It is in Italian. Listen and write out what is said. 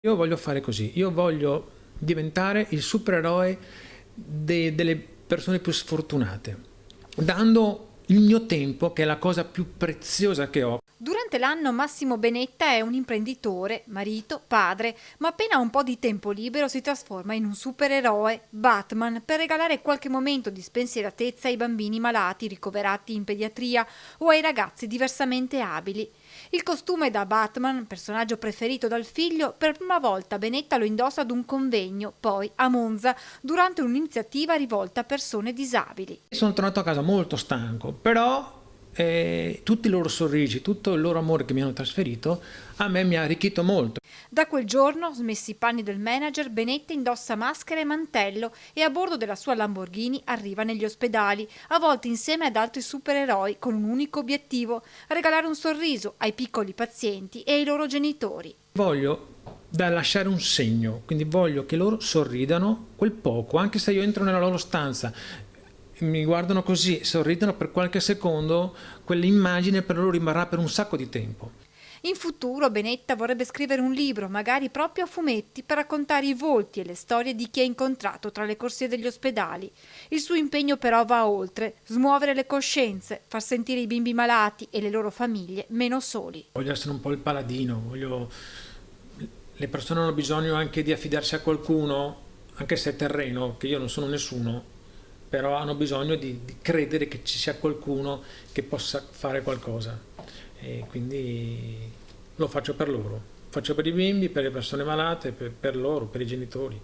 Io voglio fare così, io voglio diventare il supereroe delle persone più sfortunate, dando il mio tempo, che è la cosa più preziosa che ho. Durante l'anno Massimo Benetta è un imprenditore, marito, padre, ma appena ha un po' di tempo libero si trasforma in un supereroe, Batman, per regalare qualche momento di spensieratezza ai bambini malati ricoverati in pediatria o ai ragazzi diversamente abili. Il costume da Batman, personaggio preferito dal figlio, per prima volta Benetta lo indossa ad un convegno, poi a Monza, durante un'iniziativa rivolta a persone disabili. Sono tornato a casa molto stanco, però tutti i loro sorrisi, tutto il loro amore che mi hanno trasferito, a me mi ha arricchito molto. Da quel giorno, smessi i panni del manager, Benetta indossa maschera e mantello e a bordo della sua Lamborghini arriva negli ospedali, a volte insieme ad altri supereroi con un unico obiettivo: regalare un sorriso ai piccoli pazienti e ai loro genitori. Voglio lasciare un segno, quindi voglio che loro sorridano quel poco, anche se io entro nella loro stanza, mi guardano così, sorridono per qualche secondo, quell'immagine per loro rimarrà per un sacco di tempo. In futuro Benetta vorrebbe scrivere un libro, magari proprio a fumetti, per raccontare i volti e le storie di chi ha incontrato tra le corsie degli ospedali. Il suo impegno però va oltre: smuovere le coscienze, far sentire i bimbi malati e le loro famiglie meno soli. Voglio essere un po' il paladino, le persone hanno bisogno anche di affidarsi a qualcuno, anche se è terreno, che io non sono nessuno, però hanno bisogno di credere che ci sia qualcuno che possa fare qualcosa, e quindi lo faccio per loro, faccio per i bimbi, per le persone malate, per loro, per i genitori.